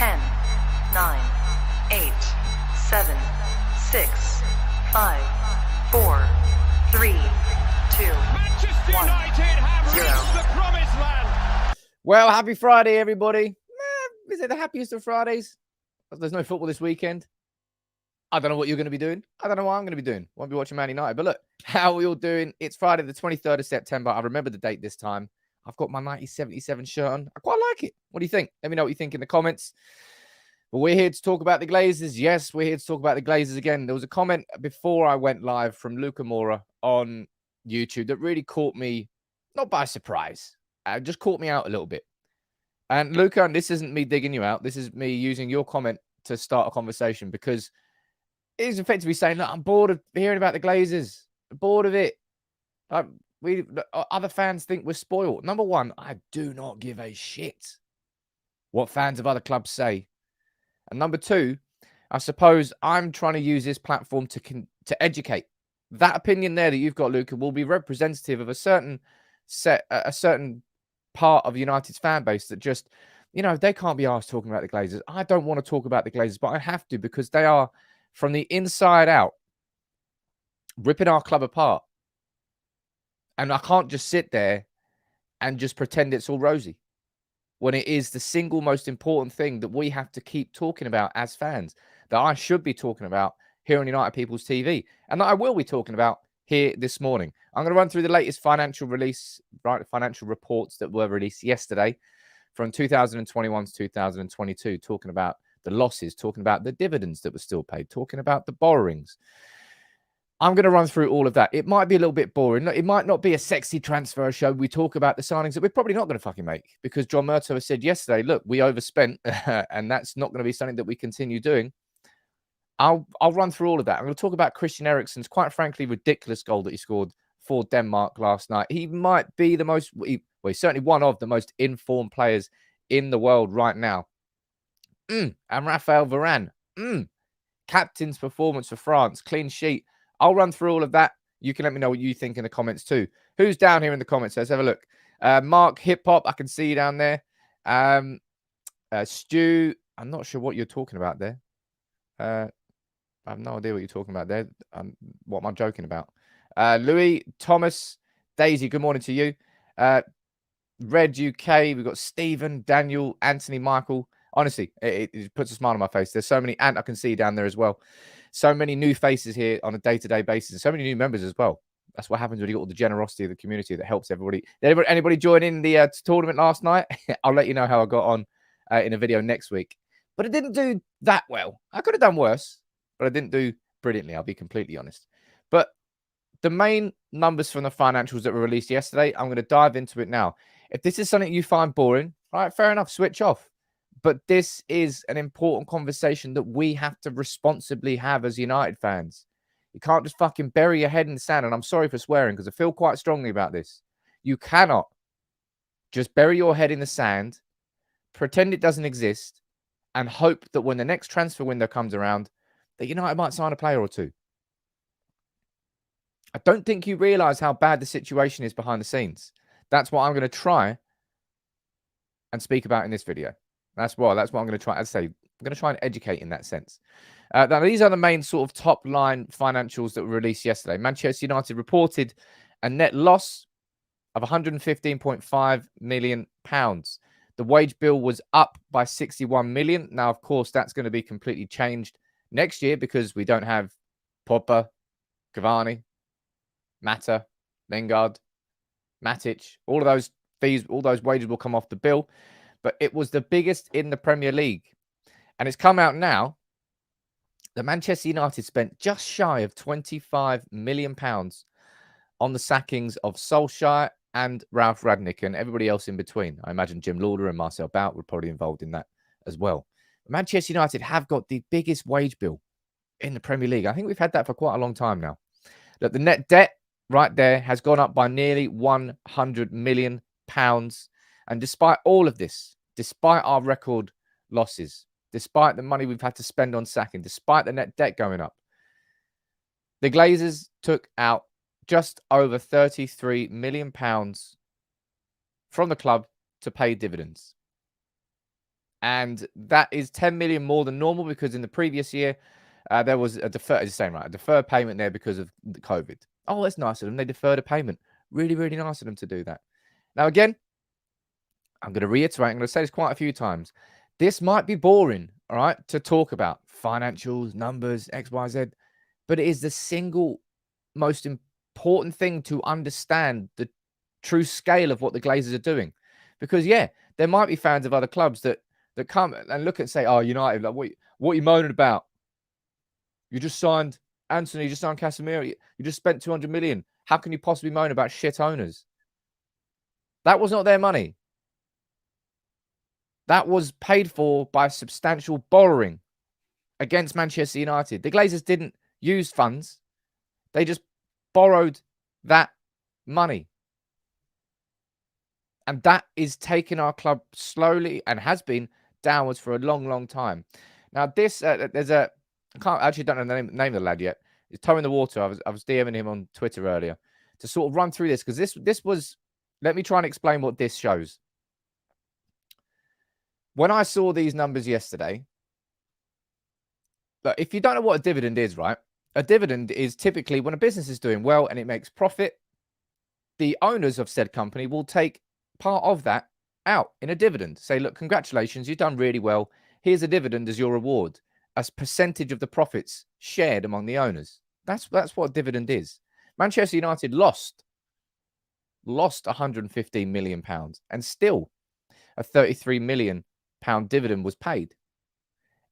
10, 9, 8, 7, 6, 5, 4, 3, 2, Manchester 1, United have 0. reached the promised land. Well, happy Friday, everybody. Is it the happiest of Fridays? There's no football this weekend. I don't know what you're going to be doing. I don't know what I'm going to be doing. Won't be watching Man United. But look, how are we all doing? It's Friday, the 23rd of September. I remember the date this time. I've got my 1977 shirt on. I quite like it. What do you think? Let me know what you think in the comments. But we're here to talk about the Glazers. Yes, we're here to talk about the Glazers again. There was a comment before I went live from Luca Mora on YouTube that really caught me, not by surprise. It just caught me out a little bit. And Luca, and this isn't me digging you out. This is me using your comment to start a conversation because he's effectively saying, look, I'm bored of hearing about the Glazers. I'm bored of it. Other fans think we're spoiled. Number one, I do not give a shit what fans of other clubs say. And number two, I suppose I'm trying to use this platform to educate. That opinion there that you've got, Luca, will be representative of a certain part of United's fan base that just, you know, they can't be asked talking about the Glazers. I don't want to talk about the Glazers, but I have to because they are, from the inside out, ripping our club apart. And I can't just sit there and just pretend it's all rosy when it is the single most important thing that we have to keep talking about as fans, that I should be talking about here on United People's TV, and that I will be talking about here this morning. I'm going to run through the latest financial reports that were released yesterday from 2021 to 2022, talking about the losses, talking about the dividends that were still paid, talking about the borrowings. I'm going to run through all of that. It might be a little bit boring. It might not be a sexy transfer show. We talk about the signings that we're probably not going to fucking make because John Murtough has said yesterday, look, we overspent and that's not going to be something that we continue doing. I'll run through all of that. I'm going to talk about Christian Eriksen's quite frankly ridiculous goal that he scored for Denmark last night. He might be he's certainly one of the most informed players in the world right now. And Raphael Varane, captain's performance for France, clean sheet. I'll run through all of that. You can let me know what you think in the comments too. Who's down here in the comments? Let's have a look. Mark Hip Hop, I can see you down there. Stu, I'm not sure what you're talking about there. I have no idea what you're talking about there. What am I joking about? Louis, Thomas, Daisy, good morning to you. Red UK, we've got Stephen, Daniel, Anthony, Michael. Honestly, it puts a smile on my face. There's so many, and I can see you down there as well. So many new faces here on a day-to-day basis, and so many new members as well. That's what happens when you get all the generosity of the community that helps everybody. Did anybody join in the tournament last night? I'll let you know how I got on in a video next week. But it didn't do that well. I could have done worse, but I didn't do brilliantly. I'll be completely honest. But the main numbers from the financials that were released yesterday, I'm going to dive into it now. If this is something you find boring, all right, fair enough, switch off. But this is an important conversation that we have to responsibly have as United fans. You can't just fucking bury your head in the sand. And I'm sorry for swearing because I feel quite strongly about this. You cannot just bury your head in the sand, pretend it doesn't exist, and hope that when the next transfer window comes around, that United might sign a player or two. I don't think you realise how bad the situation is behind the scenes. That's what I'm going to try and speak about in this video. That's what I'm going to try. As I say, I'm going to try and educate in that sense. Now, these are the main sort of top line financials that were released yesterday. Manchester United reported a net loss of £115.5 million. The wage bill was up by 61 million. Now, of course, that's going to be completely changed next year because we don't have Pogba, Cavani, Mata, Lingard, Matic. All of those fees, all those wages will come off the bill. But it was the biggest in the Premier League. And it's come out now that Manchester United spent just shy of £25 million on the sackings of Solskjaer and Ralph Rangnick and everybody else in between. I imagine Jim Lauder and Marcel Bout were probably involved in that as well. Manchester United have got the biggest wage bill in the Premier League. I think we've had that for quite a long time now. Look, the net debt right there has gone up by nearly £100 million. And despite all of this, despite our record losses, despite the money we've had to spend on sacking, despite the net debt going up, the Glazers took out just over £33 million from the club to pay dividends. And that is 10 million more than normal because in the previous year, there was a deferred payment there because of the COVID. Oh, that's nice of them. They deferred a payment. Really, really nice of them to do that. Now, again, I'm going to reiterate, I'm going to say this quite a few times. This might be boring, all right, to talk about financials, numbers, X, Y, Z, but it is the single most important thing to understand the true scale of what the Glazers are doing. Because, yeah, there might be fans of other clubs that come and look and say, oh, United, like, what are you moaning about? You just signed Anthony, you just signed Casemiro, you just spent 200 million. How can you possibly moan about shit owners? That was not their money. That was paid for by substantial borrowing against Manchester United. The Glazers didn't use funds. They just borrowed that money. And that is taking our club slowly and has been downwards for a long, long time. Now, this, there's a, I don't know the name of the lad yet. He's toe in the water. I was DMing him on Twitter earlier to sort of run through this because this was, let me try and explain what this shows. When I saw these numbers yesterday, look, if you don't know what a dividend is, right? A dividend is typically when a business is doing well and it makes profit, the owners of said company will take part of that out in a dividend. Say, look, congratulations, you've done really well. Here's a dividend as your reward, as percentage of the profits shared among the owners. That's what a dividend is. Manchester United lost 115 million pounds, and still a 33 million pound dividend was paid.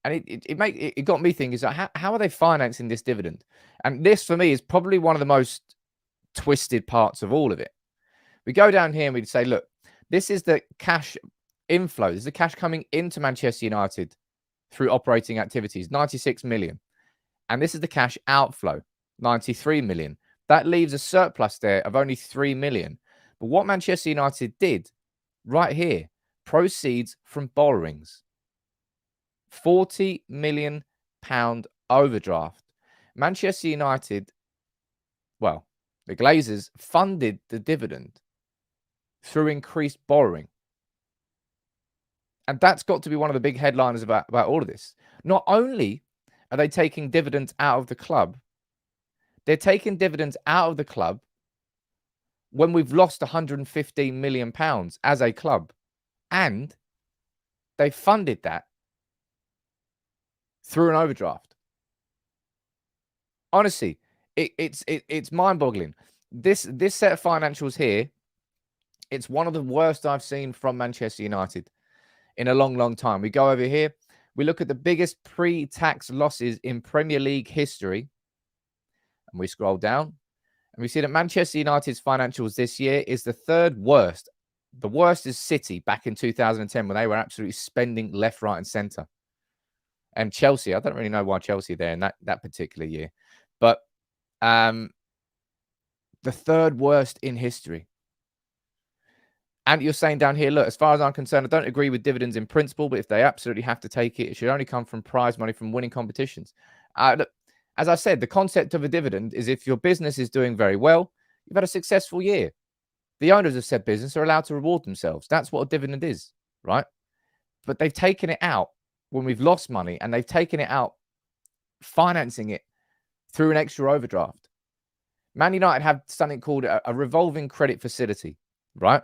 And it got me thinking, is like, how are they financing this dividend? And this, for me, is probably one of the most twisted parts of all of it. We go down here and we'd say, look, this is the cash inflow. This is the cash coming into Manchester United through operating activities, 96 million. And this is the cash outflow, 93 million. That leaves a surplus there of only 3 million. But what Manchester United did right here, proceeds from borrowings, 40 million pound overdraft. Manchester United, well, the Glazers funded the dividend through increased borrowing. And that's got to be one of the big headliners about all of this. Not only are they taking dividends out of the club, they're taking dividends out of the club when we've lost 115 million pounds as a club. And they funded that through an overdraft. Honestly, it's mind-boggling. This set of financials here, it's one of the worst I've seen from Manchester United in a long, long time. We go over here, we look at the biggest pre-tax losses in Premier League history, and we scroll down, and we see that Manchester United's financials this year is the third worst. The worst is City back in 2010 when they were absolutely spending left, right, and centre. And Chelsea, I don't really know why Chelsea there in that particular year. But the third worst in history. And you're saying down here, look, as far as I'm concerned, I don't agree with dividends in principle, but if they absolutely have to take it, it should only come from prize money from winning competitions. Look, as I said, the concept of a dividend is if your business is doing very well, you've had a successful year. The owners of said business are allowed to reward themselves. That's what a dividend is, right? But they've taken it out when we've lost money, and they've taken it out financing it through an extra overdraft. Man United have something called a revolving credit facility, right?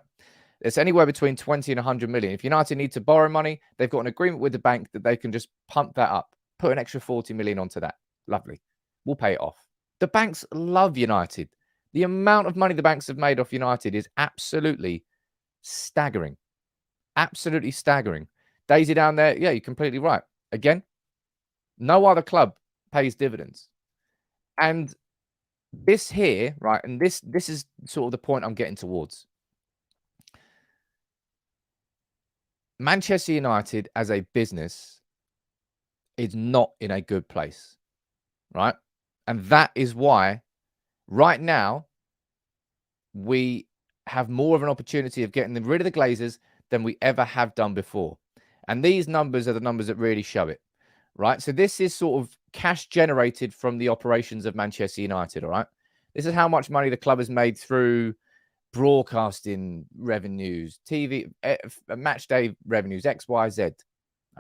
It's anywhere between 20 and 100 million. If United need to borrow money, they've got an agreement with the bank that they can just pump that up, put an extra 40 million onto that. Lovely. We'll pay it off. The banks love United. The amount of money the banks have made off United is absolutely staggering. Absolutely staggering. Daisy down there, yeah, you're completely right. Again, no other club pays dividends. And this here, right, and this is sort of the point I'm getting towards. Manchester United as a business is not in a good place, right? And that is why right now we have more of an opportunity of getting rid of the Glazers than we ever have done before. And these numbers are the numbers that really show it, right? So this is sort of cash generated from the operations of Manchester United, all right? This is how much money the club has made through broadcasting revenues, TV, match day revenues, X, Y, Z.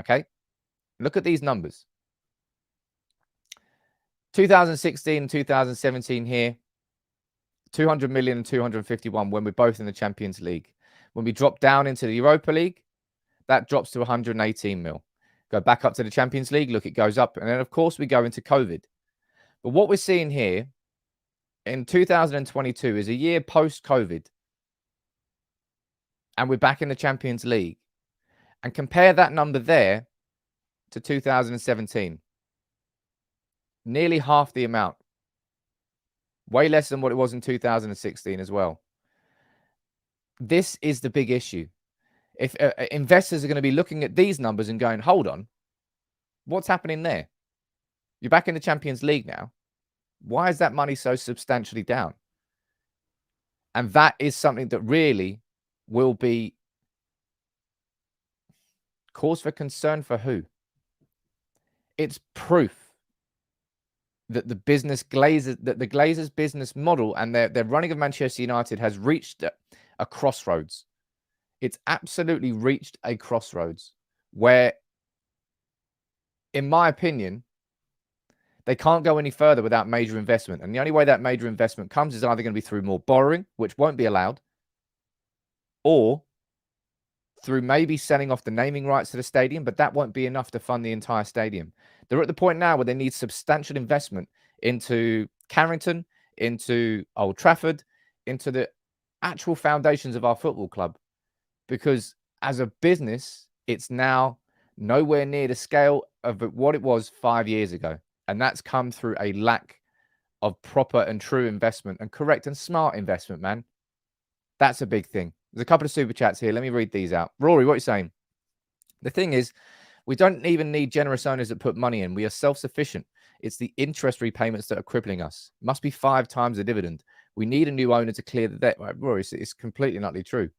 Okay? Look at these numbers. 2016, 2017 here, 200 million and 251 when we're both in the Champions League. When we drop down into the Europa League, that drops to 118 mil. Go back up to the Champions League, look, it goes up. And then, of course, we go into COVID. But what we're seeing here in 2022 is a year post-COVID. And we're back in the Champions League. And compare that number there to 2017. Nearly half the amount. Way less than what it was in 2016 as well. This is the big issue. If investors are going to be looking at these numbers and going, hold on, what's happening there? You're back in the Champions League now. Why is that money so substantially down? And that is something that really will be cause for concern for who? It's proof that the Glazers business model and their running of Manchester United has reached a crossroads. It's absolutely reached a crossroads where, in my opinion, they can't go any further without major investment. And the only way that major investment comes is either going to be through more borrowing, which won't be allowed, or through maybe selling off the naming rights to the stadium, but that won't be enough to fund the entire stadium. They're at the point now where they need substantial investment into Carrington, into Old Trafford, into the actual foundations of our football club. Because as a business, it's now nowhere near the scale of what it was 5 years ago. And that's come through a lack of proper and true investment and correct and smart investment, man. That's a big thing. There's a couple of super chats here. Let me read these out. Rory, what are you saying? The thing is, we don't even need generous owners that put money in. We are self-sufficient. It's the interest repayments that are crippling us. It must be 5 times the dividend. We need a new owner to clear the debt. Right, Rory, it's completely not true.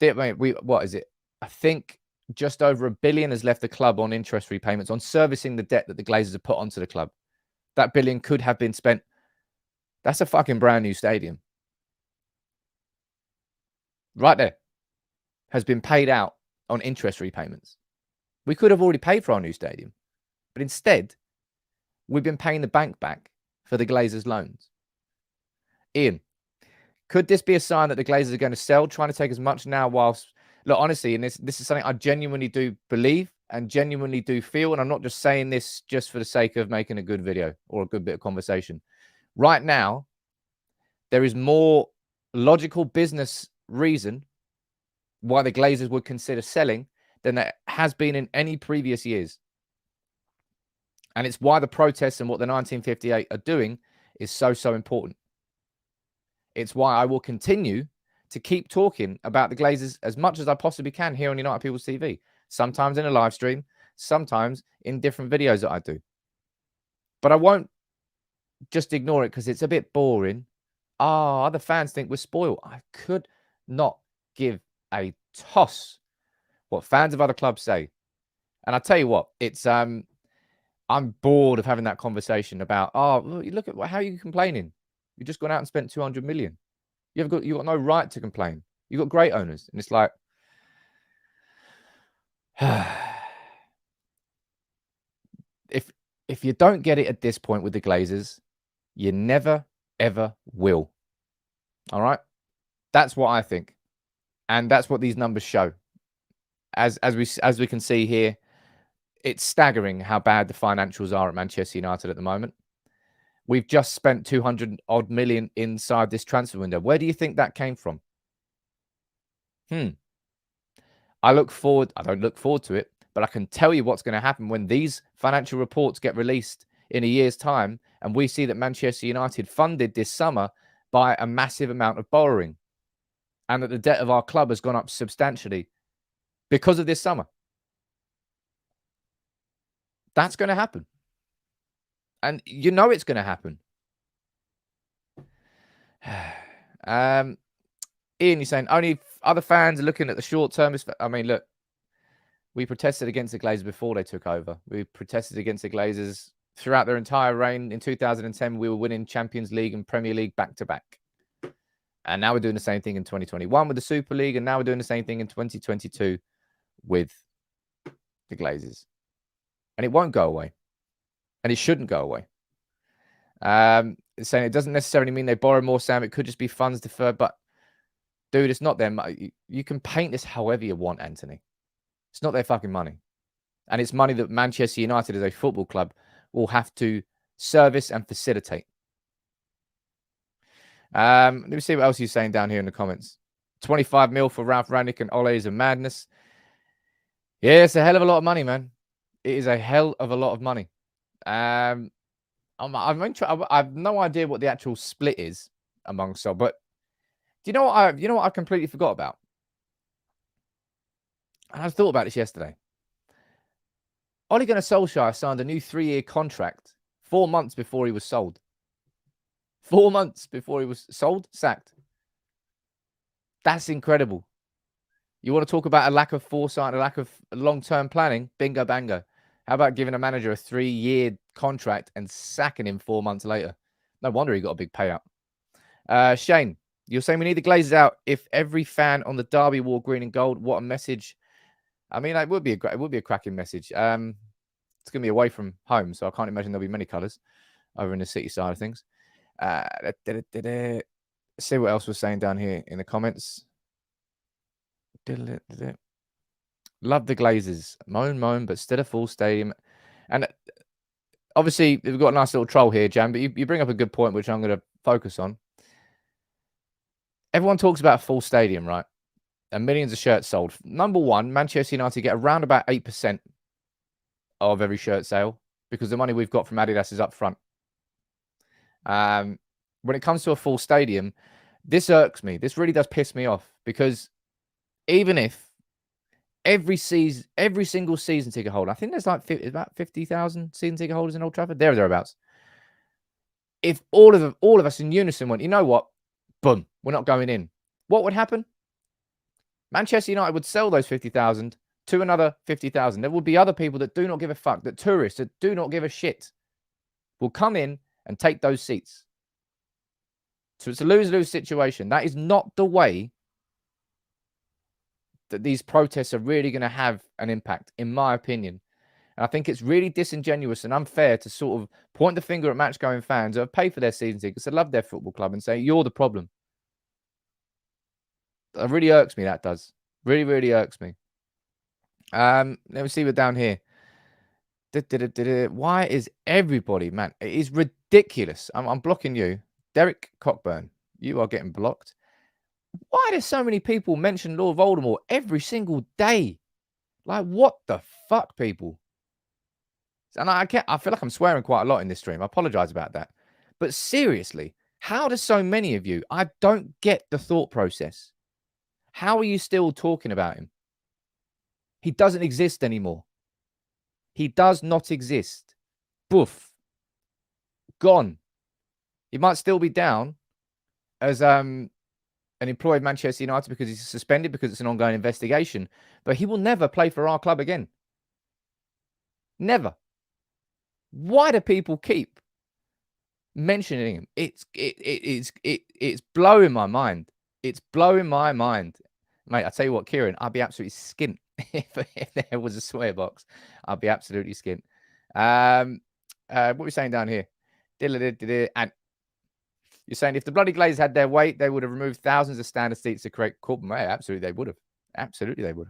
What is it? I think just over $1 billion has left the club on interest repayments, on servicing the debt that the Glazers have put onto the club. That $1 billion could have been spent. That's a fucking brand new stadium. Right there. Has been paid out on interest repayments. We could have already paid for our new stadium. But instead, we've been paying the bank back for the Glazers' loans. Ian, could this be a sign that the Glazers are going to sell, trying to take as much now whilst... Look, honestly, and this is something I genuinely do believe and genuinely do feel, and I'm not just saying this just for the sake of making a good video or a good bit of conversation. Right now, there is more logical business reason why the Glazers would consider selling than there has been in any previous years. And it's why the protests and what the 1958 are doing is so, so important. It's why I will continue to keep talking about the Glazers as much as I possibly can here on United People's TV. Sometimes in a live stream, sometimes in different videos that I do. But I won't just ignore it because it's a bit boring. Other fans think we're spoiled. I could not give a toss what fans of other clubs say. And I tell you what, it's I'm bored of having that conversation about, look at how are you complaining? You've just gone out and spent 200 million. You've got no right to complain. You've got great owners. And it's like, if you don't get it at this point with the Glazers, you never, ever will. All right? That's what I think. And that's what these numbers show. As we can see here, it's staggering how bad the financials are at Manchester United at the moment. We've just spent 200 odd million inside this transfer window. Where do you think that came from? I don't look forward to it, but I can tell you what's going to happen when these financial reports get released in a year's time and we see that Manchester United funded this summer by a massive amount of borrowing and that the debt of our club has gone up substantially because of this summer. That's going to happen. And you know it's going to happen. Ian, you're saying only other fans are looking at the short term. I mean, look, we protested against the Glazers before they took over. We protested against the Glazers throughout their entire reign. In 2010, we were winning Champions League and Premier League back to back. And now we're doing the same thing in 2021 with the Super League. And now we're doing the same thing in 2022 with the Glazers. And it won't go away. And it shouldn't go away. It's saying it doesn't necessarily mean they borrow more, Sam. It could just be funds deferred. But, dude, it's not their money. You can paint this however you want, Anthony. It's not their fucking money. And it's money that Manchester United as a football club will have to service and facilitate. Let me see what else he's saying down here in the comments. 25 mil for Ralph Rangnick and Ole is a madness. Yeah, it's a hell of a lot of money, man. It is a hell of a lot of money. I have no idea what the actual split is amongst all, but do you know what I completely forgot about? And I thought about this yesterday. Ole Gunnar Solskjaer signed a new 3-year contract 4 months before he was sold. 4 months before he was sold, sacked. That's incredible. You want to talk about a lack of foresight, a lack of long-term planning? Bingo, bango. How about giving a manager a 3-year contract and sacking him 4 months later? No wonder he got a big payout. Shane, you're saying we need the Glazers out. If every fan on the derby wore green and gold, what a message. I mean, it would be a cracking message. It's going to be away from home, so I can't imagine there'll be many colours over in the city side of things. See what else we're saying down here in the comments. Love the Glazers. Moan, but still a full stadium. And obviously, we've got a nice little troll here, Jan, but you bring up a good point, which I'm going to focus on. Everyone talks about a full stadium, right? And millions of shirts sold. Number one, Manchester United get around about 8% of every shirt sale because the money we've got from Adidas is up front. When it comes to a full stadium, this irks me. This really does piss me off because even if every single season ticket holder, I think there's like about 50,000 season ticket holders in Old Trafford, thereabouts. If all of us in unison went, you know what? Boom, we're not going in. What would happen? Manchester United would sell those 50,000 to another 50,000. There would be other people that do not give a fuck, that tourists that do not give a shit will come in and take those seats. So it's a lose-lose situation. That is not the way that these protests are really going to have an impact, in my opinion. And I think it's really disingenuous and unfair to sort of point the finger at match-going fans that have paid for their season tickets, that love their football club, and say, you're the problem. It really irks me, that does. Really, really irks me. Let me see what's down here. Why is everybody, man? It is ridiculous. I'm blocking you. Derek Cockburn, you are getting blocked. Why do so many people mention Lord Voldemort every single day? Like, what the fuck, people? And I feel like I'm swearing quite a lot in this stream. I apologize about that. But seriously, how do so many of you? I don't get the thought process. How are you still talking about him? He doesn't exist anymore. He does not exist. Boof. Gone. He might still be down as an employee of Manchester United because he's suspended because it's an ongoing investigation. But he will never play for our club again. Never. Why do people keep mentioning him? It's blowing my mind. It's blowing my mind. Mate, I tell you what, Kieran, I'd be absolutely skint if there was a swear box. I'd be absolutely skint. What are we saying down here? And you're saying if the bloody Glazers had their way, they would have removed thousands of standard seats to create corporate. Hey, absolutely, they would have. Absolutely, they would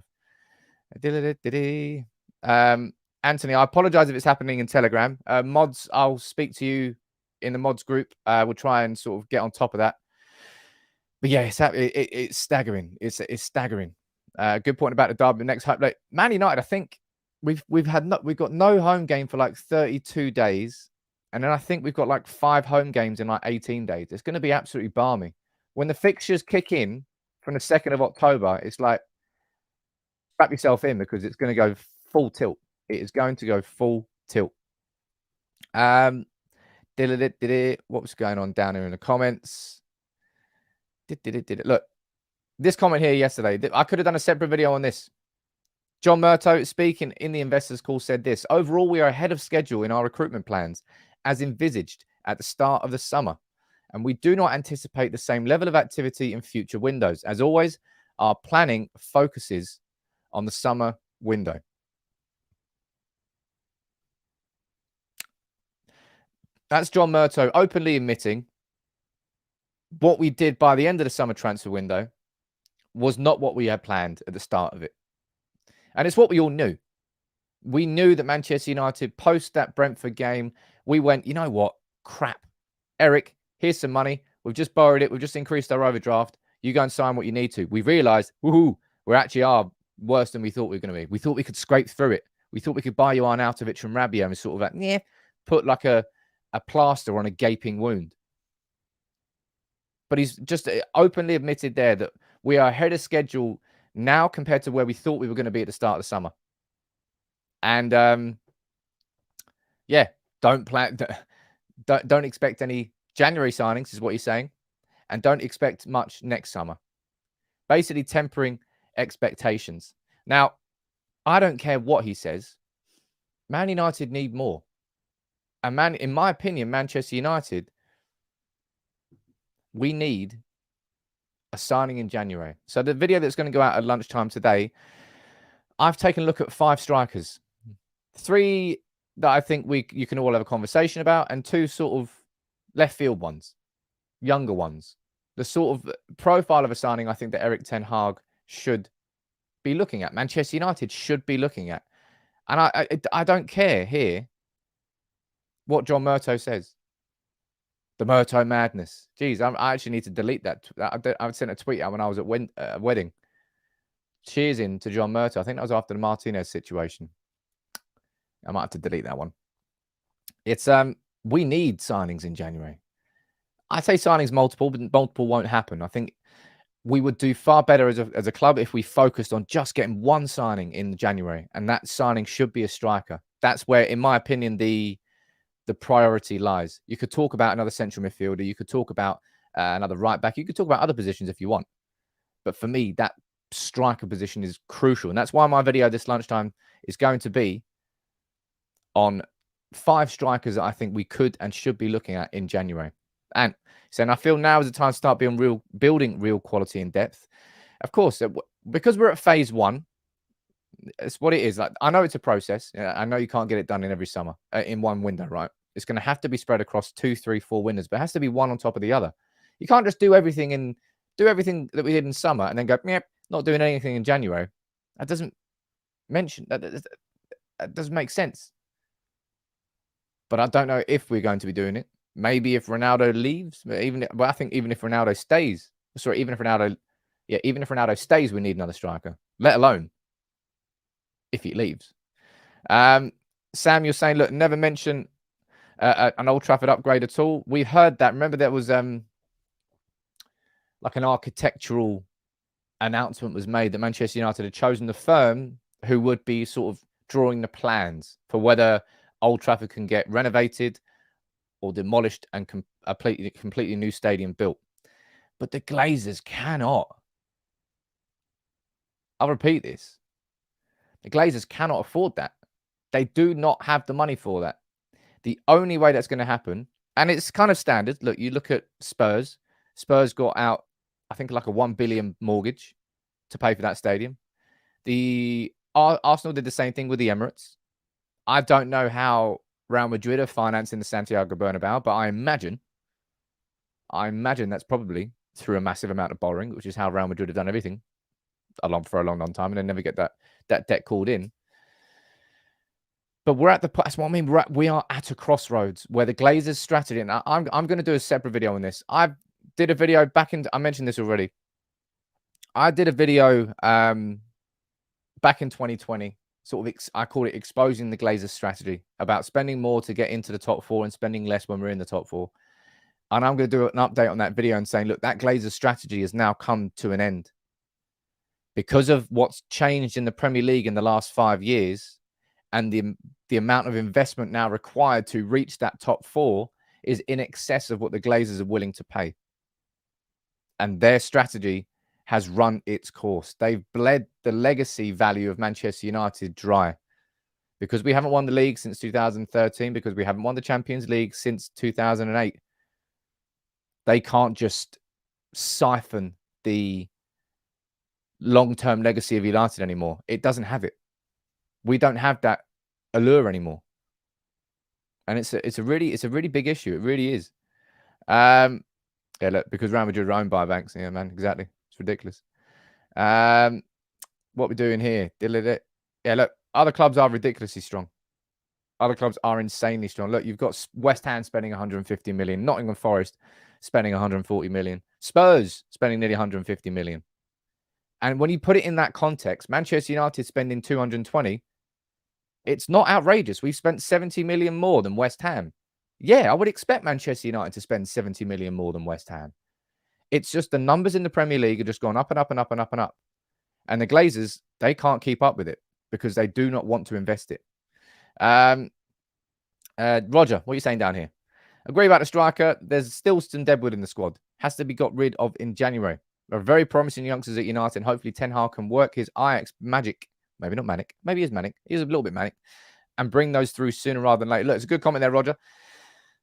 have. Anthony, I apologize if it's happening in Telegram. Mods, I'll speak to you in the mods group. We'll try and sort of get on top of that. But yeah, it's staggering. It's staggering. Good point about the derby. Next hype. Like Man United, I think we've got no home game for like 32 days, and then I think we've got like 5 home games in like 18 days. It's going to be absolutely balmy when the fixtures kick in from the 2nd of October. It's like strap yourself in because it's going to go full tilt. It is going to go full tilt. What was going on down here in the comments? Look, this comment here yesterday, I could have done a separate video on this. John Murto, speaking in the investors call, said this: overall, we are ahead of schedule in our recruitment plans as envisaged at the start of the summer, and we do not anticipate the same level of activity in future windows. As always, our planning focuses on the summer window. That's John Murtough openly admitting what we did by the end of the summer transfer window was not what we had planned at the start of it. And it's what we all knew. We knew that Manchester United, post that Brentford game, we went, you know what? Crap. Eric, here's some money. We've just borrowed it. We've just increased our overdraft. You go and sign what you need to. We realized, woohoo, we actually are worse than we thought we were going to be. We thought we could scrape through it. We thought we could buy you Arnautovic from Rabiot and sort of like, yeah, put like a plaster on a gaping wound. But he's just openly admitted there that we are ahead of schedule now compared to where we thought we were going to be at the start of the summer. And yeah, don't expect any January signings is what he's saying, and don't expect much next summer. Basically tempering expectations. Now, I don't care what he says. Man United need more. And in my opinion, Manchester United, we need a signing in January. So the video that's going to go out at lunchtime today, I've taken a look at 5 strikers. 3 that I think you can all have a conversation about, and 2 sort of left field ones, younger ones. The sort of profile of a signing I think that Erik ten Hag should be looking at. Manchester United should be looking at. And I don't care here what John Murtough says. The Murtough madness. Jeez, I actually need to delete that. I sent a tweet out when I was at a wedding. Cheersing to John Murtough. I think that was after the Martinez situation. I might have to delete that one. It's we need signings in January. I say signings multiple, but multiple won't happen. I think we would do far better as a club if we focused on just getting one signing in January, and that signing should be a striker. That's where, in my opinion, the priority lies. You could talk about another central midfielder. You could talk about another right back. You could talk about other positions if you want. But for me, that striker position is crucial. And that's why my video this lunchtime is going to be on 5 strikers that I think we could and should be looking at in January. And I feel now is the time to start building real quality and depth. Of course, because we're at phase 1, it's what it is. Like, I know it's a process. I know you can't get it done in every summer in one window, right? It's going to have to be spread across 2, 3, 4 windows, but it has to be one on top of the other. You can't just do everything that we did in summer and then go, yep, not doing anything in January. That doesn't make sense. But I don't know if we're going to be doing it. Maybe if Ronaldo leaves, I think even if Ronaldo stays, even if Ronaldo stays, we need another striker, let alone if he leaves. Sam, you're saying, look, never mention an Old Trafford upgrade at all. We've heard that. Remember, there was like an architectural announcement was made that Manchester United had chosen the firm who would be sort of drawing the plans for whether Old Trafford can get renovated or demolished and a completely new stadium built. But the Glazers cannot. I'll repeat this. The Glazers cannot afford that. They do not have the money for that. The only way that's going to happen, and it's kind of standard. Look, you look at Spurs. Spurs got out, I think, like a 1 billion mortgage to pay for that stadium. The Arsenal did the same thing with the Emirates. I don't know how Real Madrid are financing the Santiago Bernabeu, but I imagine that's probably through a massive amount of borrowing, which is how Real Madrid have done everything for a long time, and they never get that debt called in. But we're at that's what I mean. We are at a crossroads where the Glazers' strategy, and I'm going to do a separate video on this. I did a video I mentioned this already. I did a video back in 2020. I call it exposing the Glazers' strategy about spending more to get into the top 4 and spending less when we're in the top 4. And I'm going to do an update on that video and saying, look, that Glazers' strategy has now come to an end because of what's changed in the Premier League in the last 5 years, and the amount of investment now required to reach that top 4 is in excess of what the Glazers are willing to pay. And their strategy has run its course. They've bled the legacy value of Manchester United dry because we haven't won the league since 2013, because we haven't won the Champions League since 2008. They can't just siphon the long-term legacy of United anymore. It doesn't have it. We don't have that allure anymore. And it's a really big issue. It really is. Yeah, look, because Real Madrid are owned by banks. Yeah, man, exactly. It's ridiculous. What we're doing here. Yeah, look, other clubs are ridiculously strong. Other clubs are insanely strong. Look, you've got West Ham spending 150 million, Nottingham Forest spending 140 million, Spurs spending nearly 150 million. And when you put it in that context, Manchester United spending 220, it's not outrageous. We've spent 70 million more than West Ham. Yeah, I would expect Manchester United to spend 70 million more than West Ham. It's just the numbers in the Premier League are just going up and up and up and up and up. And the Glazers, they can't keep up with it because they do not want to invest it. Roger, what are you saying down here? Agree about the striker. There's still some deadwood in the squad. Has to be got rid of in January. There are very promising youngsters at United. And hopefully Ten Hag can work his Ajax magic. Maybe not manic. Maybe he is manic. He is a little bit manic. And bring those through sooner rather than later. Look, it's a good comment there, Roger.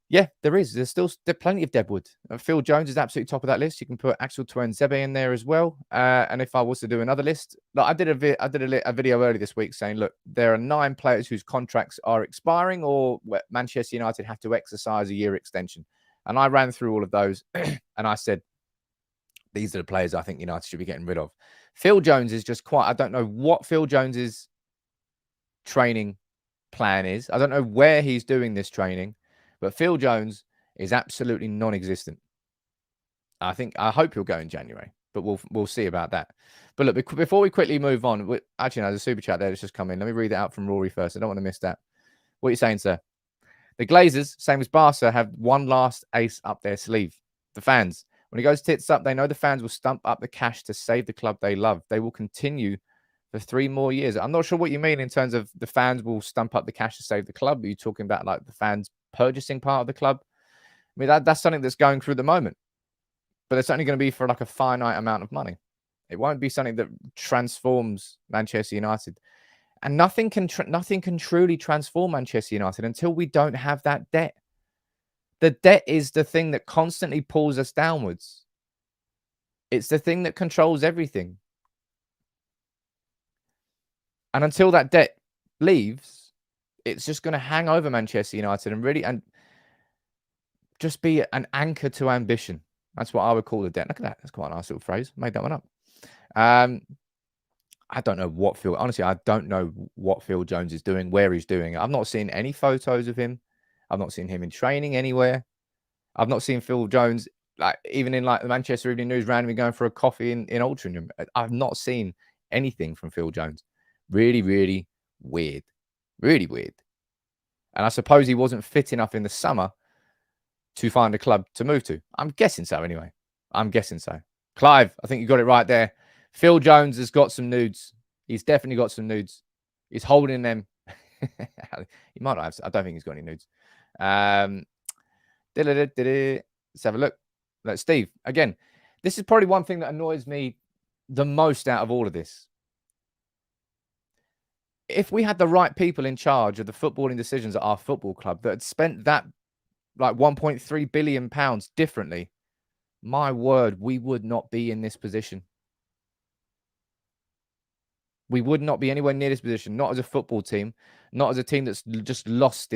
Yeah, there is. There's plenty of deadwood. Phil Jones is absolutely top of that list. You can put Axel Tuanzebe in there as well. And if I was to do another list, look, I did a video earlier this week saying, look, there are 9 players whose contracts are expiring or Manchester United have to exercise a year extension. And I ran through all of those and I said, these are the players I think United should be getting rid of. Phil Jones is just I don't know what Phil Jones's training plan is. I don't know where he's doing this training. But Phil Jones is absolutely non-existent. I hope he'll go in January, but we'll see about that. But look, before we quickly move on, actually, no, there's a super chat there that's just come in. Let me read it out from Rory first. I don't want to miss that. What are you saying, sir? The Glazers, same as Barca, have one last ace up their sleeve. The fans. When it goes tits up, they know the fans will stump up the cash to save the club they love. They will continue for 3 more years. I'm not sure what you mean in terms of the fans will stump up the cash to save the club. Are you talking about like the fans purchasing part of the club? I mean, that's something that's going through at the moment, but it's only going to be for like a finite amount of money. It won't be something that transforms Manchester United, and nothing can truly transform Manchester United until we don't have that debt. The debt is the thing that constantly pulls us downwards. It's the thing that controls everything. And until that debt leaves, it's just going to hang over Manchester United and just be an anchor to ambition. That's what I would call the debt. Look at that. That's quite a nice little phrase. Made that one up. I don't know what honestly, I don't know what Phil Jones is doing, where he's doing it. I've not seen any photos of him. I've not seen him in training anywhere. I've not seen Phil Jones, like even in like the Manchester Evening News, randomly going for a coffee in Altrincham. I've not seen anything from Phil Jones. Really, really weird. Really weird. And I suppose he wasn't fit enough in the summer to find a club to move to. I'm guessing so anyway. I'm guessing so. Clive, I think you got it right there. Phil Jones has got some nudes. He's definitely got some nudes. He's holding them. He might not have. I don't think he's got any nudes. Let's have a look. Look, Steve, again, this is probably one thing that annoys me the most out of all of this. If we had the right people in charge of the footballing decisions at our football club that had spent that like 1.3 billion pounds differently, my word, we would not be in this position. We would not be anywhere near this position, not as a football team, not as a team that's just lost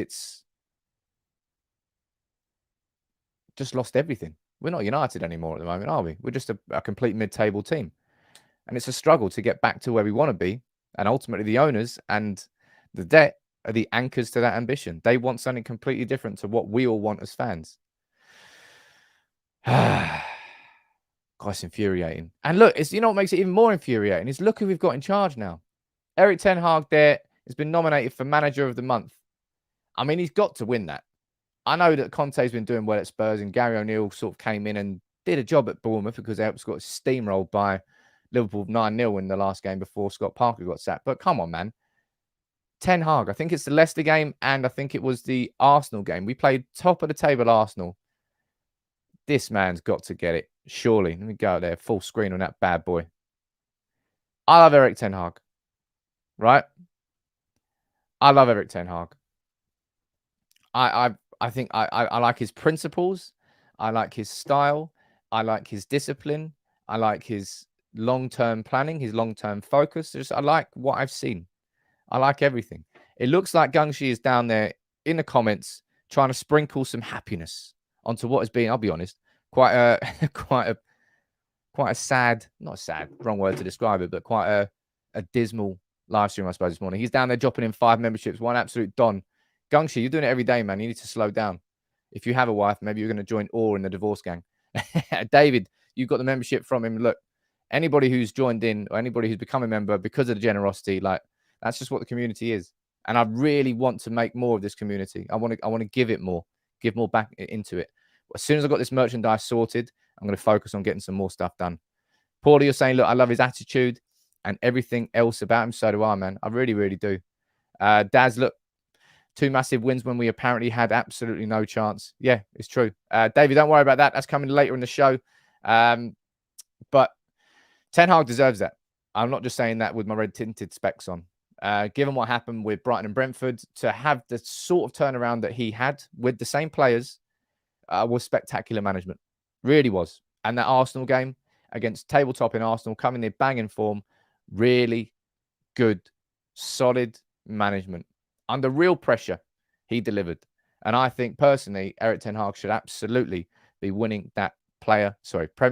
everything. We're not United anymore at the moment, are we? We're just a complete mid-table team. And it's a struggle to get back to where we want to be. And ultimately, the owners and the debt are the anchors to that ambition. They want something completely different to what we all want as fans. God, it's infuriating. And look, you know what makes it even more infuriating is look who we've got in charge now. Erik Ten Hag there has been nominated for Manager of the Month. I mean, he's got to win that. I know that Conte's been doing well at Spurs and Gary O'Neill sort of came in and did a job at Bournemouth because they got steamrolled by Liverpool 9-0 in the last game before Scott Parker got sacked. But come on, man. Ten Hag, I think it's the Leicester game and I think it was the Arsenal game. We played top of the table Arsenal. This man's got to get it. Surely. Let me go out there. Full screen on that bad boy. I love Erik Ten Hag. Right? I love Erik Ten Hag. I think I like his principles. I like his style. I like his discipline. I like his long-term planning, his long-term focus. I like what I've seen. I like everything. It looks like Gungshi is down there in the comments trying to sprinkle some happiness onto what has been, I'll be honest, quite a sad, not sad, wrong word to describe it, but quite a dismal live stream, I suppose, this morning. He's down there dropping in 5 memberships, one absolute don. Gungshi, you're doing it every day, man. You need to slow down. If you have a wife, maybe you're going to join Orr in the divorce gang. David, you've got the membership from him. Look, anybody who's joined in or anybody who's become a member because of the generosity, like, that's just what the community is. And I really want to make more of this community. I want to give it more, give more back into it. As soon as I've got this merchandise sorted, I'm going to focus on getting some more stuff done. Paulie, you're saying, look, I love his attitude and everything else about him. So do I, man. I really, really do. Daz, look, 2 massive wins when we apparently had absolutely no chance. Yeah, it's true. David, don't worry about that. That's coming later in the show. But Ten Hag deserves that. I'm not just saying that with my red tinted specs on. Given what happened with Brighton and Brentford, to have the sort of turnaround that he had with the same players was spectacular management. Really was. And that Arsenal game against tabletop in Arsenal, coming in banging form, really good, solid management. Under real pressure, he delivered. And I think personally, Erik ten Hag should absolutely be winning that Premier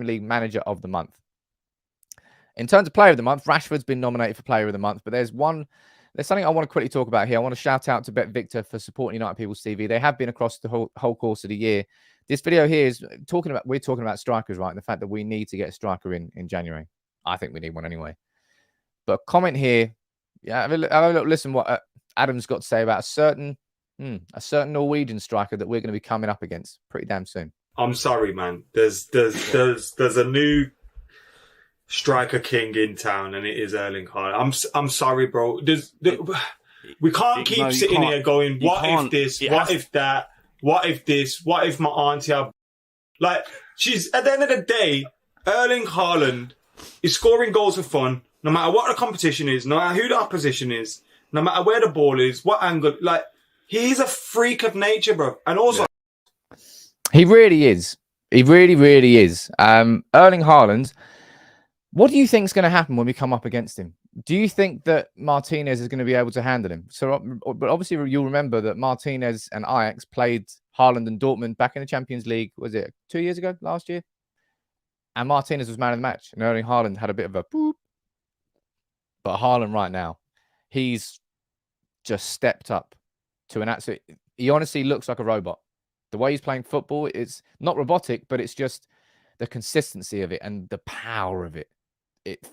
League Manager of the Month. In terms of Player of the Month, Rashford's been nominated for Player of the Month, but there's something I want to quickly talk about here. I want to shout out to Bet Victor for supporting United People's TV. They have been across the whole course of the year. This video here is we're talking about strikers, right? And the fact that we need to get a striker in January. I think we need one anyway. But comment here, yeah, have a little listen what Adam's got to say about a certain Norwegian striker that we're going to be coming up against pretty damn soon. I'm sorry, man. There's a new striker king in town, and it is Erling Haaland. I'm sorry, bro. We can't keep sitting here going, what if this, what if that, what if this, what if my auntie have... Like, she's, at the end of the day, Erling Haaland is scoring goals for fun, no matter what the competition is, no matter who the opposition is, no matter where the ball is, what angle. Like, he's a freak of nature, bro. And also... Yeah. He really is. He really, really is. Erling Haaland, what do you think is going to happen when we come up against him? Do you think that Martinez is going to be able to handle him? But obviously, you'll remember that Martinez and Ajax played Haaland and Dortmund back in the Champions League, was it 2 years ago, last year? And Martinez was man of the match. And Erling Haaland had a bit of a boop. But Haaland right now, he's just stepped up to an absolute... He honestly looks like a robot. The way he's playing football, it's not robotic, but it's just the consistency of it and the power of it.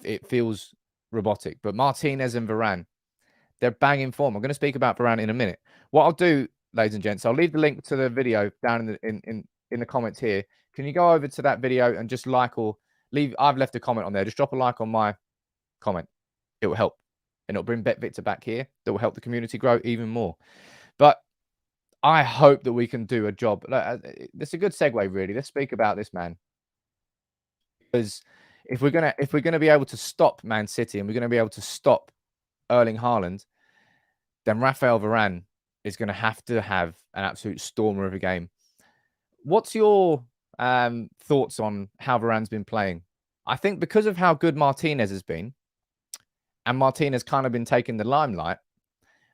It feels robotic. But Martinez and Varane, they're banging form. I'm going to speak about Varane in a minute. What I'll do, ladies and gents, I'll leave the link to the video down in the comments here. Can you go over to that video and just like or leave? I've left a comment on there. Just drop a like on my comment. It will help. And it'll bring Bet Victor back here. That will help the community grow even more. But I hope that we can do a job. It's a good segue, really. Let's speak about this man. Because if we're gonna be able to stop Man City and we're gonna be able to stop Erling Haaland, then Raphael Varane is going to have an absolute stormer of a game. What's your thoughts on how Varane's been playing? I think because of how good Martinez has been, and Martinez kind of been taking the limelight,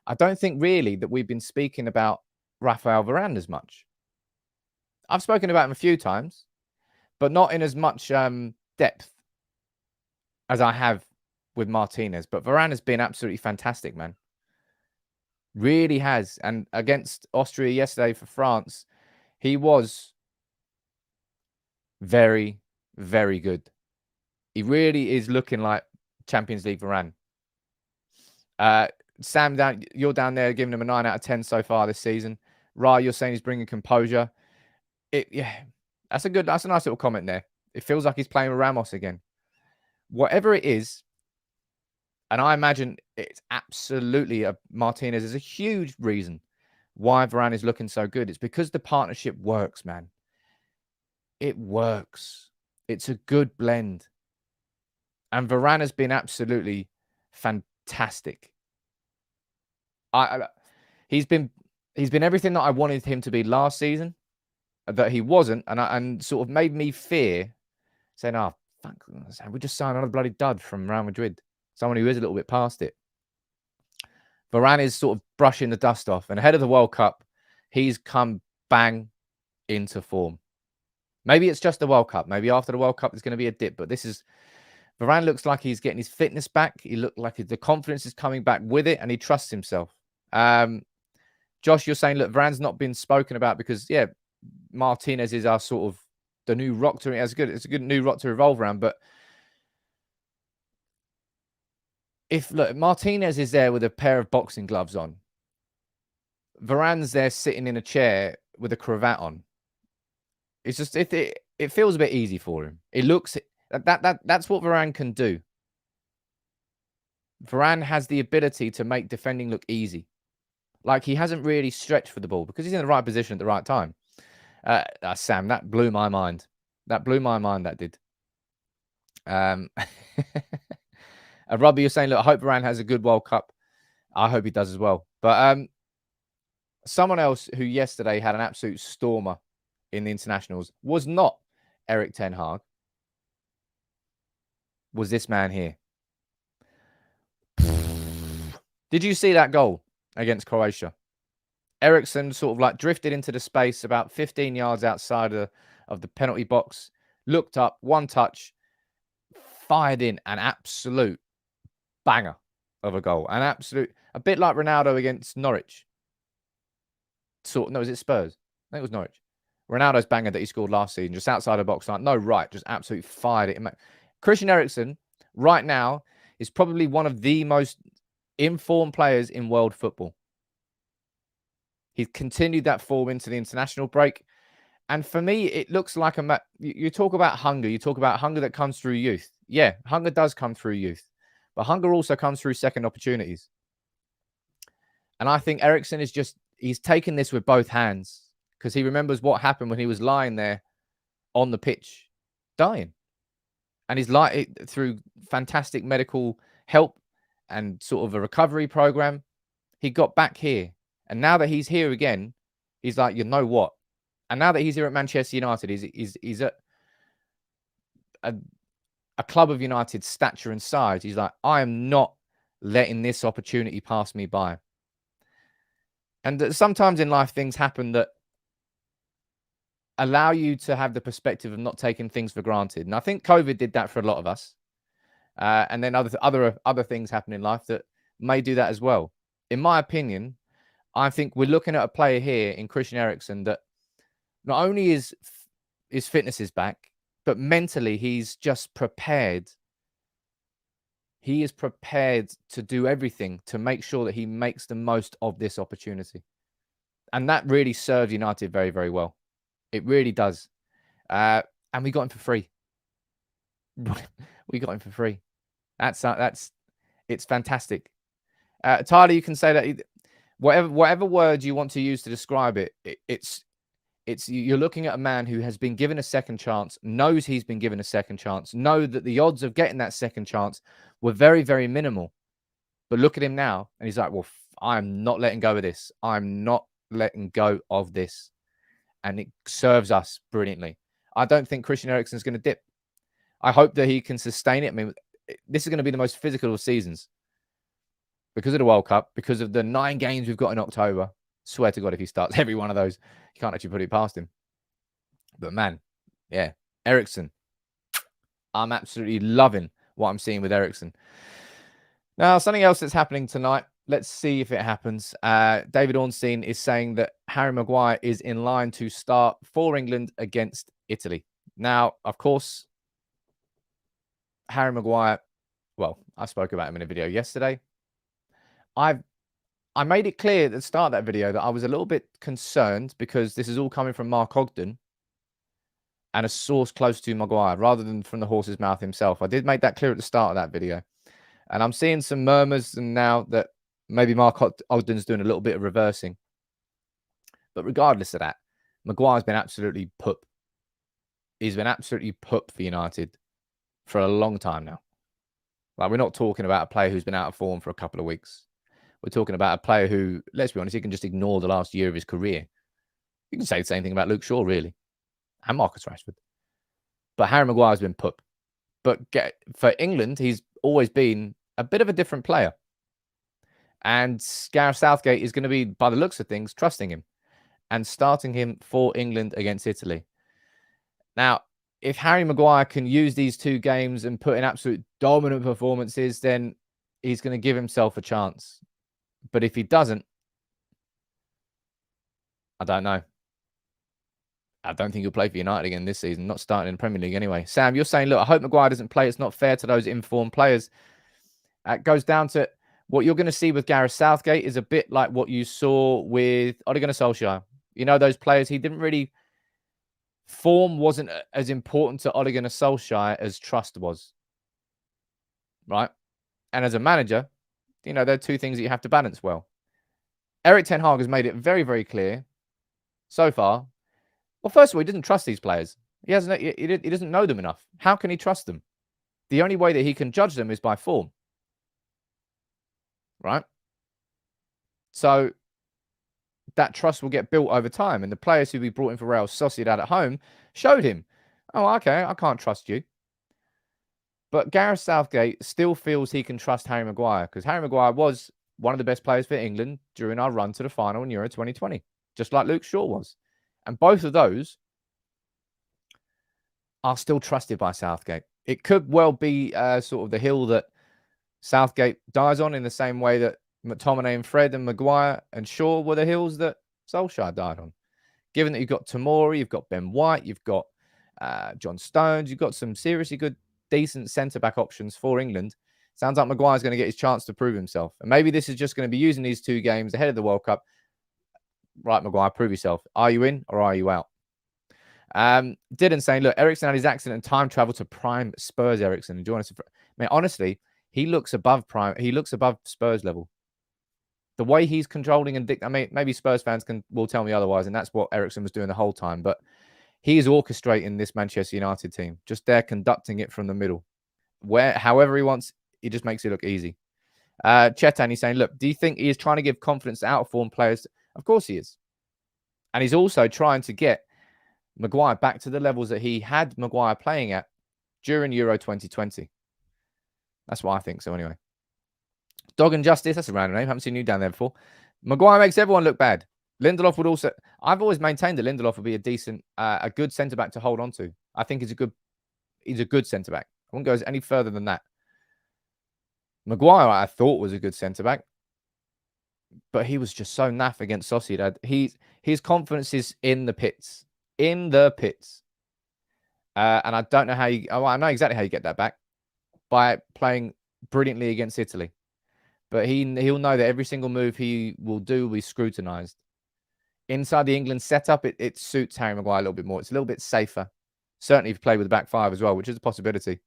I don't think really that we've been speaking about Raphael Varane as much. I've spoken about him a few times, but not in as much depth as I have with Martinez. But Varane has been absolutely fantastic, man. Really has. And against Austria yesterday for France, he was very, very good. He really is looking like Champions League Varane. Sam, you're down there giving him a 9 out of 10 so far this season. Ra, you're saying he's bringing composure. Yeah, that's a nice little comment there. It feels like he's playing with Ramos again. Whatever it is, and I imagine it's absolutely Martinez is a huge reason why Varane is looking so good. It's because the partnership works, man. It works. It's a good blend. And Varane has been absolutely fantastic. He's been everything that I wanted him to be last season, that he wasn't, and sort of made me fear, saying, "Oh, fuck, we just signed another bloody dud from Real Madrid." Someone who is a little bit past it. Varane is sort of brushing the dust off. And ahead of the World Cup, he's come bang into form. Maybe it's just the World Cup. Maybe after the World Cup, there's going to be a dip. But Varane looks like he's getting his fitness back. He looked like the confidence is coming back with it, and he trusts himself. Josh, you're saying, look, Varane's not been spoken about because, yeah, Martinez is our sort of the new rock to it's a good new rock to revolve around. But if Martinez is there with a pair of boxing gloves on, Varane's there sitting in a chair with a cravat on. It's just it feels a bit easy for him. It looks that's what Varane can do. Varane has the ability to make defending look easy. Like, he hasn't really stretched for the ball because he's in the right position at the right time. Sam, that blew my mind. That blew my mind, that did. Robbie, you're saying, look, I hope Varane has a good World Cup. I hope he does as well. But someone else who yesterday had an absolute stormer in the internationals was not Erik ten Hag. Was this man here. Did you see that goal against Croatia? Eriksen sort of like drifted into the space about 15 yards outside of the penalty box, looked up, one touch, fired in an absolute banger of a goal. A bit like Ronaldo against Norwich. No, is it Spurs? I think it was Norwich. Ronaldo's banger that he scored last season, just outside the box line. No, right, just absolutely fired it. Christian Eriksen, right now, is probably one of the most informed players in world football. He's continued that form into the international break. And for me, it looks like you talk about hunger. You talk about hunger that comes through youth. Yeah, hunger does come through youth. But hunger also comes through second opportunities. And I think Eriksen he's taken this with both hands because he remembers what happened when he was lying there on the pitch, dying. And he's through fantastic medical help and sort of a recovery program, he got back here. And now that he's here again, he's like, you know what? And now that he's here at Manchester United, he's at a club of United's stature and size. He's like, I am not letting this opportunity pass me by. And sometimes in life, things happen that allow you to have the perspective of not taking things for granted. And I think COVID did that for a lot of us. And then other things happen in life that may do that as well. In my opinion, I think we're looking at a player here in Christian Eriksen that not only is his fitness is back, but mentally he's just prepared. He is prepared to do everything to make sure that he makes the most of this opportunity. And that really served United very, very well. It really does. And we got him for free. We got him for free. It's fantastic. Tyler, you can say that whatever word you want to use to describe it, you're looking at a man who has been given a second chance, knows he's been given a second chance, know that the odds of getting that second chance were very, very minimal. But look at him now, and he's like, well, I'm not letting go of this. I'm not letting go of this. And it serves us brilliantly. I don't think Christian Eriksen is going to dip. I hope that he can sustain it. I mean, this is going to be the most physical of seasons because of the World Cup, because of the 9 games we've got in October. Swear to God, if he starts every one of those, you can't actually put it past him. But man, yeah, Eriksen. I'm absolutely loving what I'm seeing with Eriksen. Now, something else that's happening tonight. Let's see if it happens. David Ornstein is saying that Harry Maguire is in line to start for England against Italy. Now, of course, Harry Maguire, well, I spoke about him in a video yesterday. I made it clear at the start of that video that I was a little bit concerned because this is all coming from Mark Ogden and a source close to Maguire rather than from the horse's mouth himself. I did make that clear at the start of that video. And I'm seeing some murmurs and now that maybe Mark Ogden's doing a little bit of reversing. But regardless of that, Maguire's been absolutely poop. He's been absolutely poop for United for a long time now. Like, we're not talking about a player who's been out of form for a couple of weeks. We're talking about a player who, let's be honest, he can just ignore the last year of his career. You can say the same thing about Luke Shaw, really, and Marcus Rashford. But Harry Maguire's been poop. But for England, he's always been a bit of a different player. And Gareth Southgate is going to be, by the looks of things, trusting him. and starting him for England against Italy. Now, if Harry Maguire can use these 2 games and put in absolute dominant performances, then he's going to give himself a chance. But if he doesn't, I don't know. I don't think he'll play for United again this season, not starting in the Premier League anyway. Sam, you're saying, look, I hope Maguire doesn't play. It's not fair to those informed players. It goes down to what you're going to see with Gareth Southgate is a bit like what you saw with Ole Gunnar Solskjaer. You know, those players, he didn't really... Form wasn't as important to Ole Gunnar Solskjaer as trust was. Right? And as a manager, you know, there are 2 things that you have to balance well. Erik ten Hag has made it very, very clear so far. Well, first of all, he doesn't trust these players. He doesn't know them enough. How can he trust them? The only way that he can judge them is by form. Right? So that trust will get built over time. And the players who we brought in for Real Sociedad at home showed him, oh, okay, I can't trust you. But Gareth Southgate still feels he can trust Harry Maguire because Harry Maguire was one of the best players for England during our run to the final in Euro 2020, just like Luke Shaw was. And both of those are still trusted by Southgate. It could well be sort of the hill that Southgate dies on in the same way that McTominay and Fred and Maguire and Shaw were the hills that Solskjaer died on. Given that you've got Tomori, you've got Ben White, you've got John Stones, you've got some seriously good, decent centre-back options for England. Sounds like Maguire's going to get his chance to prove himself. And maybe this is just going to be using these 2 games ahead of the World Cup. Right, Maguire, prove yourself. Are you in or are you out? Dylan saying, look, Eriksen had his accident and time travel to prime Spurs Eriksen. And join us. I mean, honestly, he looks above prime. He looks above Spurs level. The way he's controlling and I mean, maybe Spurs fans will tell me otherwise, and that's what Eriksen was doing the whole time. But he is orchestrating this Manchester United team, just there conducting it from the middle, however he wants. He just makes it look easy. Chetan, he's saying, look, do you think he is trying to give confidence to out-of-form players? Of course he is, and he's also trying to get Maguire back to the levels that he had Maguire playing at during Euro 2020. That's what I think. So anyway. Dog and Justice, that's a random name. Haven't seen you down there before. Maguire makes everyone look bad. Lindelof would also... I've always maintained that Lindelof would be a decent, a good centre-back to hold on to. I think he's a good centre-back. I wouldn't go any further than that. Maguire, I thought, was a good centre-back. But he was just so naff against Sociedad. His confidence is in the pits. In the pits. And I don't know how you... Oh, I know exactly how you get that back. By playing brilliantly against Italy. But he'll know that every single move he will do will be scrutinised. Inside the England setup, it suits Harry Maguire a little bit more. It's a little bit safer. Certainly if you play with the back 5 as well, which is a possibility.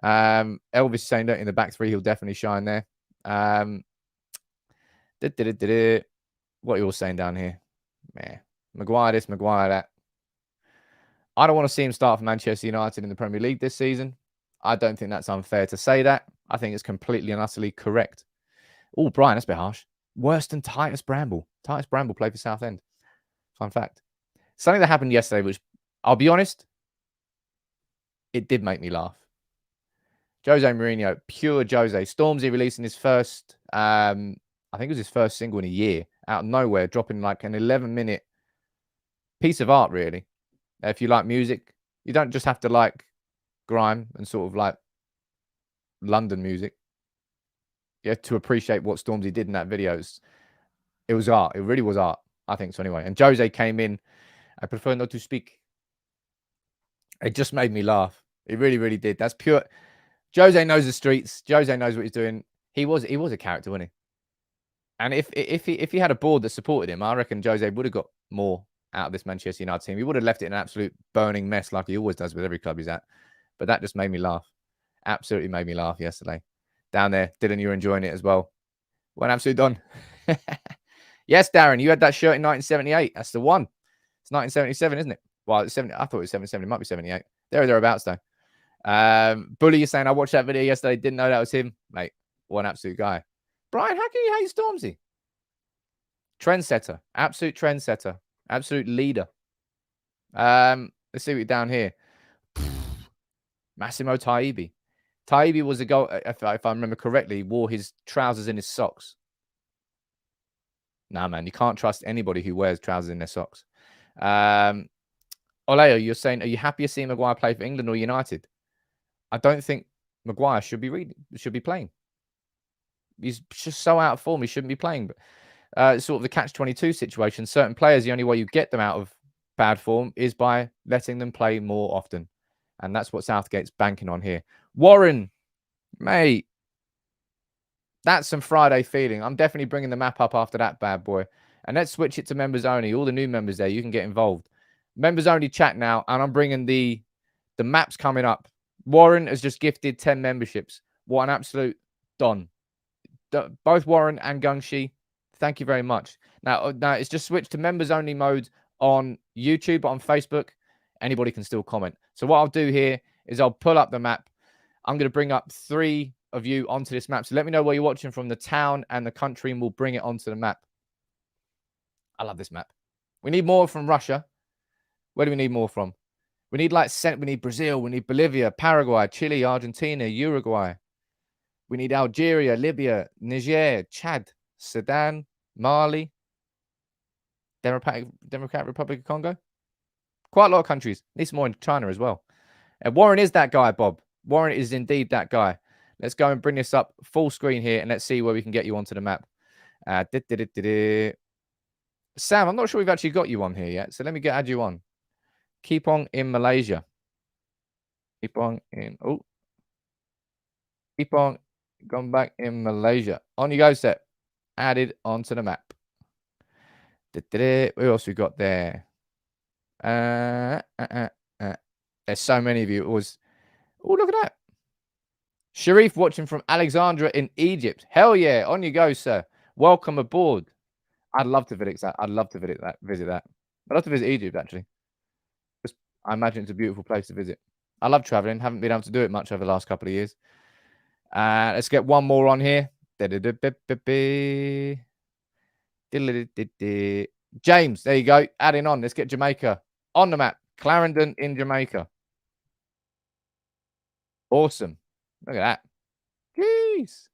Elvis is saying that in the back 3, he'll definitely shine there. What are you all saying down here? Man, Maguire this, Maguire that. I don't want to see him start for Manchester United in the Premier League this season. I don't think that's unfair to say that. I think it's completely and utterly correct. Oh, Brian, that's a bit harsh. Worse than Titus Bramble. Titus Bramble played for Southend. Fun fact. Something that happened yesterday, which, I'll be honest, it did make me laugh. Jose Mourinho, pure Jose. Stormzy releasing his first, I think it was his first single in a year, out of nowhere, dropping like an 11-minute piece of art, really. If you like music, you don't just have to like grime and sort of like London music. You have to appreciate what Stormzy did in that video. It was art. It really was art, I think so anyway. And Jose came in. I prefer not to speak. It just made me laugh. It really, really did. That's pure. Jose knows the streets. Jose knows what he's doing. He was a character, wasn't he? And if he had a board that supported him, I reckon Jose would have got more out of this Manchester United team. He would have left it in an absolute burning mess like he always does with every club he's at. But that just made me laugh. Absolutely made me laugh yesterday. Down there, Dylan, you're enjoying it as well. Went absolutely done. Yes, Darren, you had that shirt in 1978. That's the one. It's 1977, isn't it? Well, it's 70. I thought it was 77. It might be 78. Thereabouts, though. Bully, you're saying I watched that video yesterday. Didn't know that was him. Mate, what an absolute guy. Brian, how can you hate Stormzy? Trendsetter. Absolute trendsetter. Absolute leader. Let's see what down here. Massimo Taibbi. Taibbi was a goal, if I remember correctly, wore his trousers in his socks. Nah, man, you can't trust anybody who wears trousers in their socks. Oleo, you're saying, are you happy to see Maguire play for England or United? I don't think Maguire should be playing. He's just so out of form. He shouldn't be playing. But sort of the catch-22 situation. Certain players, the only way you get them out of bad form is by letting them play more often. And that's what Southgate's banking on here. Warren, mate, that's some Friday feeling. I'm definitely bringing the map up after that bad boy. And let's switch it to members only. All the new members there, you can get involved. Members only chat now, and I'm bringing the maps coming up. Warren has just gifted 10 memberships. What an absolute don. Both Warren and Gungshi, thank you very much. Now it's just switched to members only mode on YouTube, but on Facebook, anybody can still comment. So what I'll do here is I'll pull up the map. I'm going to bring up 3 of you onto this map. So let me know where you're watching from, the town and the country, and we'll bring it onto the map. I love this map. We need more from Russia. Where do we need more from? We need we need Brazil, we need Bolivia, Paraguay, Chile, Argentina, Uruguay. We need Algeria, Libya, Niger, Chad, Sudan, Mali, Democratic Republic of Congo. Quite a lot of countries. Need some more in China as well. And Warren is that guy, Bob. Warren is indeed that guy. Let's go and bring this up full screen here, and let's see where we can get you onto the map. Sam, I'm not sure we've actually got you on here yet, so let me add you on. Keep on in Malaysia. Keep on in. Oh. Keep on. Gone back in Malaysia. On you go, Seth. Added onto the map. What else we got there? There's so many of you. It was. Oh, look at that. Sharif watching from Alexandria in Egypt. Hell yeah. On you go, sir. Welcome aboard. I'd love to visit that. I'd love to visit that. I'd love to visit Egypt, actually. I imagine it's a beautiful place to visit. I love traveling. Haven't been able to do it much over the last couple of years. Let's get one more on here. James, there you go. Adding on. Let's get Jamaica on the map. Clarendon in Jamaica. Awesome. Look at that. Jeez.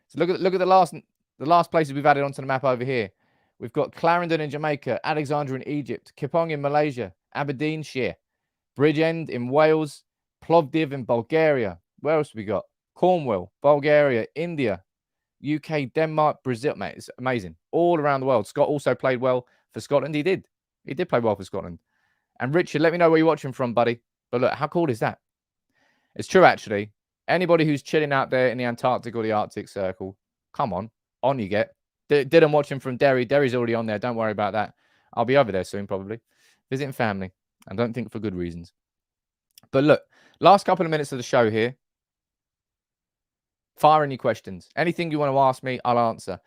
So look at the last places we've added onto the map over here. We've got Clarendon in Jamaica, Alexandria in Egypt, Kepong in Malaysia, Aberdeenshire, Bridgend in Wales, Plovdiv in Bulgaria. Where else have we got? Cornwall, Bulgaria, India, UK, Denmark, Brazil. Mate, it's amazing. All around the world. Scott also played well for Scotland. He did. He did play well for Scotland. And Richard, let me know where you're watching from, buddy. But look, how cool is that? It's true, actually. Anybody who's chilling out there in the Antarctic or the Arctic Circle, come on you get. Didn't watch him from Derry. Derry's already on there. Don't worry about that. I'll be over there soon, probably. Visiting family. I don't think for good reasons. But look, last couple of minutes of the show here. Fire any questions. Anything you want to ask me, I'll answer.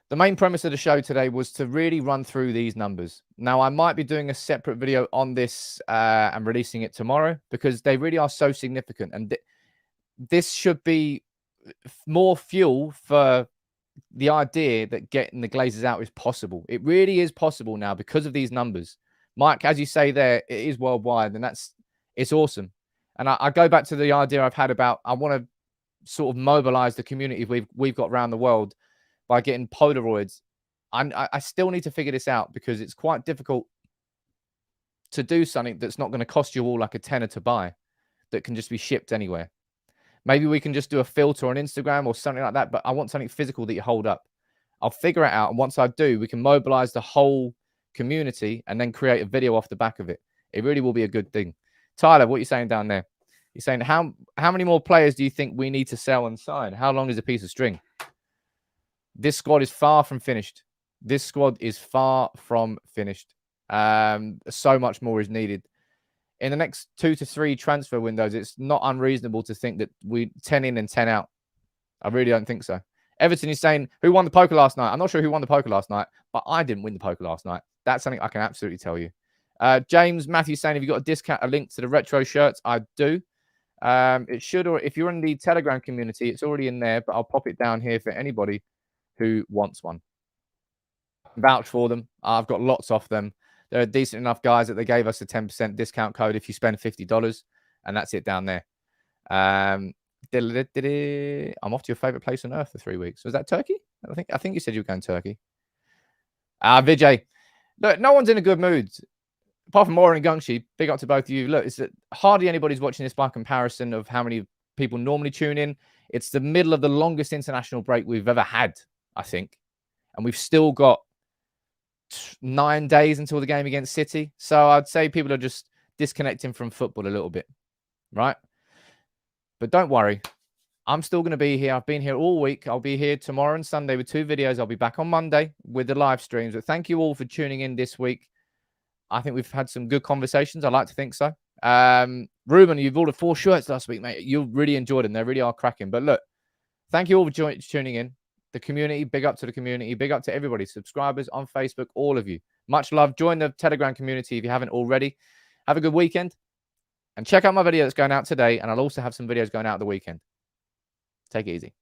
The main premise of the show today was to really run through these numbers. Now, I might be doing a separate video on this and releasing it tomorrow because they really are so significant. And this should be more fuel for the idea that getting the Glazers out is possible. It really is possible now because of these numbers. Mike, as you say there, it is worldwide, and it's awesome. And I go back to the idea I've had about I want to sort of mobilize the community we've got around the world by getting Polaroids. I still need to figure this out because it's quite difficult to do something that's not going to cost you all like a tenner to buy, that can just be shipped anywhere. Maybe we can just do a filter on Instagram or something like that, but I want something physical that you hold up. I'll figure it out, and once I do, we can mobilize the whole community and then create a video off the back of it. It really will be a good thing. Tyler, what are you saying down there? You're saying how many more players do you think we need to sell and sign? How long is a piece of string? This squad is far from finished. This squad is far from finished. So much more is needed. In the next 2 to 3 transfer windows, it's not unreasonable to think that we 10 in and 10 out. I really don't think so. Everton is saying, who won the poker last night? I'm not sure who won the poker last night, but I didn't win the poker last night. That's something I can absolutely tell you. James Matthew saying, have you got a link to the retro shirts? I do. It should, or if you're in the Telegram community, it's already in there, but I'll pop it down here for anybody who wants one. Vouch for them. I've got lots off them. They're decent enough guys that they gave us a 10% discount code if you spend $50, and that's it down there. I'm off to your favorite place on earth for 3 weeks. Was that Turkey? I think you said you were going to Turkey. Vijay, look, no one's in a good mood. Apart from Moira and Gungshi, big up to both of you. Look, it's hardly anybody's watching this by comparison of how many people normally tune in. It's the middle of the longest international break we've ever had, I think. And we've still got 9 days until the game against City. So I'd say people are just disconnecting from football a little bit, right? But don't worry. I'm still going to be here. I've been here all week. I'll be here tomorrow and Sunday with 2 videos. I'll be back on Monday with the live streams. But thank you all for tuning in this week. I think we've had some good conversations. I like to think so. Ruben, you've ordered 4 shirts last week, mate. You really enjoyed them. They really are cracking. But look, thank you all for tuning in. The community, big up to the community. Big up to everybody. Subscribers on Facebook, all of you. Much love. Join the Telegram community if you haven't already. Have a good weekend. And check out my video that's going out today. And I'll also have some videos going out the weekend. Take it easy.